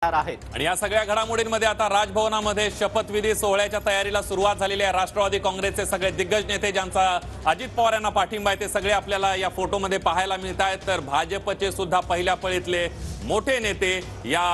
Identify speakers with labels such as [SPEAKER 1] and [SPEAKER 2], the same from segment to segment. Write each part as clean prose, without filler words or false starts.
[SPEAKER 1] आहेत।
[SPEAKER 2] आणि या सगळ्या घडामोडींमध्ये आता राजभवनामध्ये शपथविधी सोहळ्याच्या तयारीला सुरुवात झालेली आहे। राष्ट्रवादी काँग्रेसचे सगळे दिग्गज नेते ज्यांचा अजित पवार यांना पाठिंबा आहे ते सगळे आपल्याला या फोटोमध्ये पाहायला मिळत आहेत। तर भाजपचे सुद्धा पहिल्या फळीतले मोठे नेते या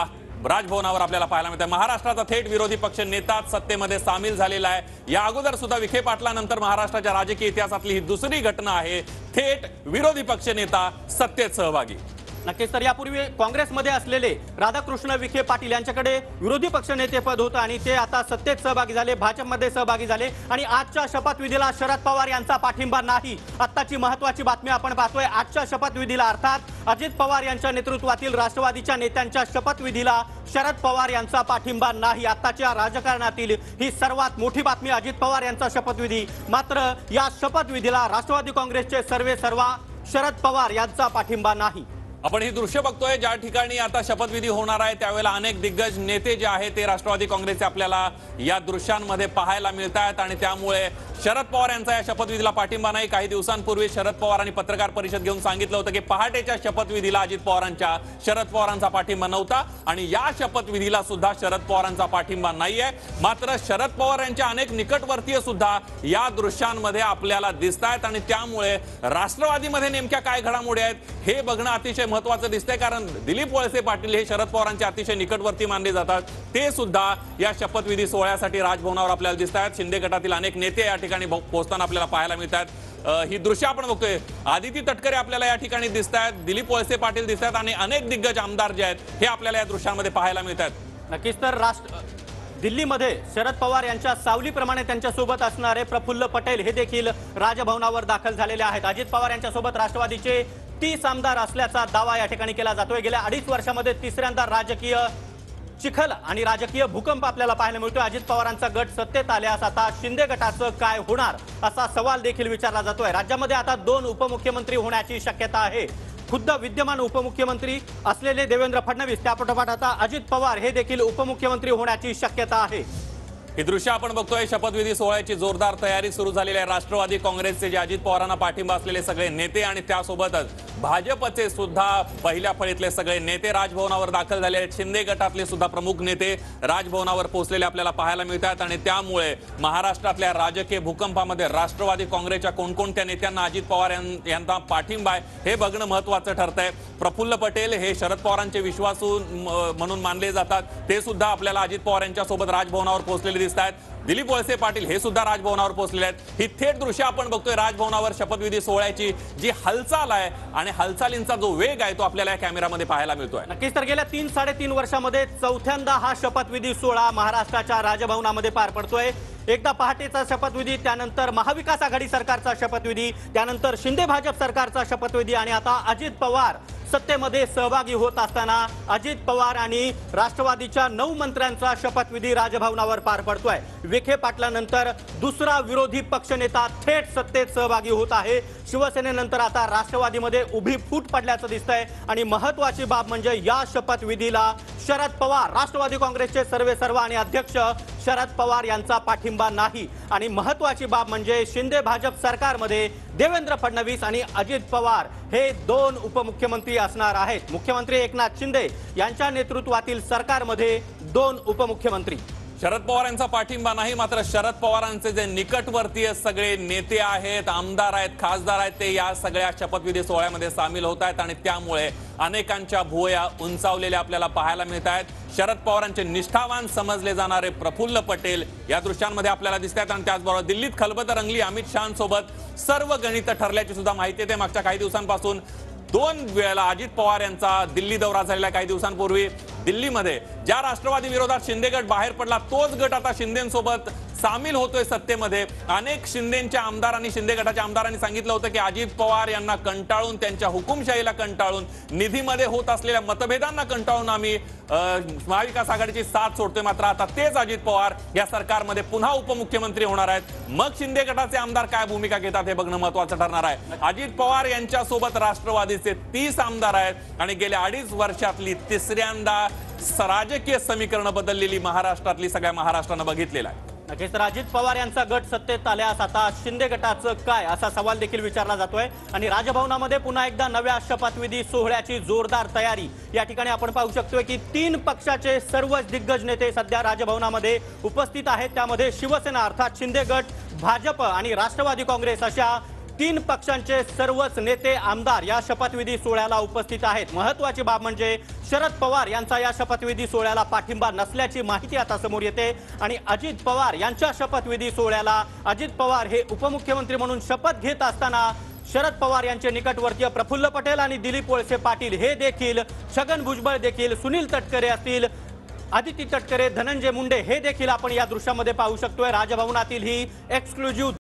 [SPEAKER 2] राजभवनावर आपल्याला पाहायला मिळतात। महाराष्ट्राचा थेट विरोधी पक्ष नेता सत्तेमध्ये सामील झालेला आहे। या अगोदर सुद्धा विखे पाटलांनंतर महाराष्ट्राच्या राजकीय इतिहासातली ही दुसरी घटना आहे, थेट विरोधी पक्ष नेता सत्तेत सहभागी।
[SPEAKER 1] नक्कीच। तर यापूर्वी काँग्रेसमध्ये असलेले राधाकृष्ण विखे पाटील यांच्याकडे विरोधी पक्ष नेतेपद होतं आणि ते आता सत्तेत सहभागी झाले, भाजपमध्ये सहभागी झाले आणि आजच्या शपथविधीला शरद पवार यांचा पाठिंबा नाही। आत्ताची महत्त्वाची बातमी आपण पाहतोय। आजच्या शपथविधीला अर्थात अजित पवार यांच्या नेतृत्वातील राष्ट्रवादीच्या नेत्यांच्या शपथविधीला शरद पवार यांचा पाठिंबा नाही। आत्ताच्या राजकारणातील ही सर्वात मोठी बातमी, अजित पवार यांचा शपथविधी। मात्र या शपथविधीला राष्ट्रवादी काँग्रेसचे सर्वेसर्वा शरद पवार यांचा पाठिंबा नाही।
[SPEAKER 2] आपण ही दृश्य बघतोय ज्या ठिकाणी आता शपथविधी होणार आहे त्यावेळेला अनेक दिग्गज नेते जे आहेत ते राष्ट्रवादी काँग्रेसचे आपल्याला या दृश्यांमध्ये पाहायला मिळतात आणि त्यामुळे शरद पवार यांचा या शपथविधीला पाठिंबा नाही। काही दिवसांपूर्वी शरद पवारांनी पत्रकार परिषद घेऊन सांगितलं होतं की पहाटेच्या शपथविधीला अजित पवारांच्या शरद पवारांचा पाठिंबा नव्हता आणि या शपथविधीला सुद्धा शरद पवारांचा पाठिंबा नाहीये। मात्र शरद पवार यांच्या अनेक निकटवर्तीय सुद्धा या दृश्यांमध्ये आपल्याला दिसतायत आणि त्यामुळे राष्ट्रवादीमध्ये नेमक्या काय घडामोडी आहेत हे बघणं अतिशय महत्त्वाचं दिसतंय। कारण दिलीप वळसे पाटील हे शरद पवारांचे अतिशय निकटवर्ती मानले जातात, ते सुद्धा या शपथविधी सोहळ्यासाठी राजभवनावर आपल्याला दिसतात। शिंदे गटातील अनेक नेते या ठिकाणी पोहोचताना आपल्याला पाहायला मिळतात। ही दृश्य आपण बघतोय, आदिती तटकरे आपल्याला या ठिकाणी दिसतात, दिलीप वळसे पाटील दिसतात आणि अनेक दिग्गज आमदार जे आहेत हे आपल्याला या दृश्यांमध्ये पाहायला मिळतात।
[SPEAKER 1] नक्कीच। तर दिल्लीमध्ये शरद पवार यांच्या सावलीप्रमाणे त्यांच्यासोबत असणारे प्रफुल्ल पटेल हे देखील राजभवनावर दाखल झालेले आहेत। अजित पवार यांच्यासोबत राष्ट्रवादीचे 30 आमदार असल्याचा दावा या ठिकाणी केला जातोय। गेल्या 2.5 वर्षामध्ये तिसऱ्यांदा राजकीय चिखल आणि राजकीय भूकंप आपल्याला पाहायला मिळतोय। अजित पवारांचा गट सत्तेत आल्यास आता शिंदे गटाचं काय होणार असा सवाल देखील विचारला जातोय। राज्यामध्ये आता 2 उपमुख्यमंत्री होण्याची शक्यता आहे। खुद्द विद्यमान उपमुख्यमंत्री असलेले देवेंद्र फडणवीस, त्यापाठोपाठ आता अजित पवार हे देखील उपमुख्यमंत्री होण्याची शक्यता आहे।
[SPEAKER 2] ही दृश्य आपण बघतोय, शपथविधी सोहळ्याची जोरदार तयारी सुरू झालेली आहे। राष्ट्रवादी काँग्रेसचे जे अजित पवारांना पाठिंबा असलेले सगळे नेते आणि त्यासोबतच भाजपचे सुद्धा पहिल्या फळीतले सगळे नेते राजभवनावर दाखल झाले आहेत। शिंदे गटातले सुद्धा प्रमुख नेते राजभवनावर पोहोचलेले आपल्याला पाहायला मिळतात आणि त्यामुळे महाराष्ट्रातल्या राजकीय भूकंपामध्ये राष्ट्रवादी काँग्रेसच्या कोणकोणत्या नेत्यांना अजित पवार यांचा पाठिंबा आहे हे बघणं महत्त्वाचं ठरतंय। प्रफुल्ल पटेल हे शरद पवारांचे विश्वासू म्हणून मानले जातात, ते सुद्धा आपल्याला अजित पवार यांच्यासोबत राजभवनावर पोहोचलेले दिसतात। दिलीप वळसे पाटील हे सुद्धा राजभवनावर पोहोचलेले आहेत। ही थेट दृश्य आपण बघतोय राजभवनावर शपथविधी सोहळ्याची जी हालचाल आहे आणि हालचालींचा जो वेग आहे तो आपल्याला या कॅमेरामध्ये पाहायला मिळतोय।
[SPEAKER 1] नक्कीच। तर गेल्या 3-3.5 वर्षामध्ये चौथ्यांदा हा शपथविधी सोहळा महाराष्ट्राच्या राजभवनामध्ये पार पडतोय। एकदा पहाटेचा शपथविधी, त्यानंतर महाविकास आघाडी सरकारचा शपथविधी, त्यानंतर शिंदे भाजप सरकारचा शपथविधी आणि आता अजित पवार सत्तेमध्ये सहभागी होत असताना अजित पवार आणि राष्ट्रवादीच्या 9 मंत्र्यांचा शपथविधी राजभवनावर पार पडतोय। विखे पाटलांनंतर दुसरा विरोधी पक्षनेता थेट सत्तेत सहभागी होत आहे। शिवसेनेनंतर आता राष्ट्रवादीमध्ये उभी फूट पडल्याचं दिसतंय आणि महत्त्वाची बाब म्हणजे या शपथविधीला शरद पवार, राष्ट्रवादी काँग्रेसचे सर्वेसर्वा आणि अध्यक्ष शरद पवार यांचा पाठिंबा नाही आणि महत्त्वाची बाब म्हणजे शिंदे भाजप सरकारमध्ये देवेंद्र फडणवीस आणि अजित पवार हे 2 उपमुख्यमंत्री असणार आहेत। मुख्यमंत्री एकनाथ शिंदे यांच्या नेतृत्वातील सरकारमध्ये 2 उपमुख्यमंत्री।
[SPEAKER 2] शरद पवार यांचा पाठिंबा नाही, मात्र शरद पवारांचे जे निकटवर्तीय सगळे नेते आहेत, आमदार आहेत, खासदार आहेत, ते या सगळ्या शपथविधी सोहळ्यामध्ये सामील होत आहेत आणि त्यामुळे अनेकांच्या भुवया उंचावलेल्या आपल्याला पाहायला मिळत आहेत। शरद पवारांचे निष्ठावान समजले जाणारे प्रफुल्ल पटेल या दृश्यांमध्ये आपल्याला दिसतात आणि त्याचबरोबर दिल्लीत खलबत रंगली। अमित शहांसोबत सर्व गणित ठरल्याची सुद्धा माहिती येते। मागच्या काही दिवसांपासून 2 वेळेला अजित पवार यांचा दिल्ली दौरा झालेला। काही दिवसांपूर्वी दिल्लीमध्ये ज्या राष्ट्रवादी विरोधात शिंदे गट बाहेर पडला तोच गट आता शिंदेसोबत सामील होतोय सत्तेमध्ये। अनेक शिंदेच्या आमदारांनी, शिंदे गटाच्या आमदारांनी सांगितलं होतं की अजित पवार यांना कंटाळून, त्यांच्या हुकुमशाहीला कंटाळून, निधीमध्ये होत असलेल्या मतभेदांना कंटाळून आम्ही महाविकास आघाडीची साथ सोडतोय। मात्र आता तेच अजित पवार या सरकारमध्ये पुन्हा उपमुख्यमंत्री होणार आहेत। मग शिंदे गटाचे आमदार काय भूमिका घेतात हे बघणं महत्त्वाचं ठरणार आहे। अजित पवार यांच्यासोबत राष्ट्रवादीचे 30 आमदार आहेत आणि गेल्या 2.5 वर्षातली तिसऱ्यांदा राजकीय समीकरण बदललेली महाराष्ट्रातली सगळ्या महाराष्ट्रानं बघितलेलं आहे।
[SPEAKER 1] नक्कीच तर अजित पवार यांचा गट सत्तेत आल्यास आता शिंदे गटाचं काय असा सवाल देखील विचारला जातोय आणि राजभवनामध्ये पुन्हा एकदा नव्या शपथविधी सोहळ्याची जोरदार तयारी या ठिकाणी आपण पाहू शकतोय की 3 पक्षाचे सर्वच दिग्गज नेते सध्या राजभवनामध्ये उपस्थित आहेत। त्यामध्ये शिवसेना अर्थात शिंदे गट, भाजप आणि राष्ट्रवादी काँग्रेस अशा 3 पक्षांचे सर्वच नेते आमदार या शपथविधी सोहळ्याला उपस्थित आहेत। महत्त्वाची बाब म्हणजे शरद पवार यांचा या शपथविधी सोहळ्याला पाठिंबा नसल्याची माहिती आता समोर येते आणि अजित पवार यांच्या शपथविधी सोहळ्याला अजित पवार हे उपमुख्यमंत्री म्हणून शपथ घेत असताना शरद पवार यांचे निकटवर्तीय प्रफुल्ल पटेल आणि दिलीप वळसे पाटील हे देखील, छगन भुजबळ देखील, सुनील तटकरे असतील, आदिती तटकरे, धनंजय मुंडे हे देखील आपण या दृश्यामध्ये पाहू शकतोय। राजभवनातील ही एक्सक्लुझिव्ह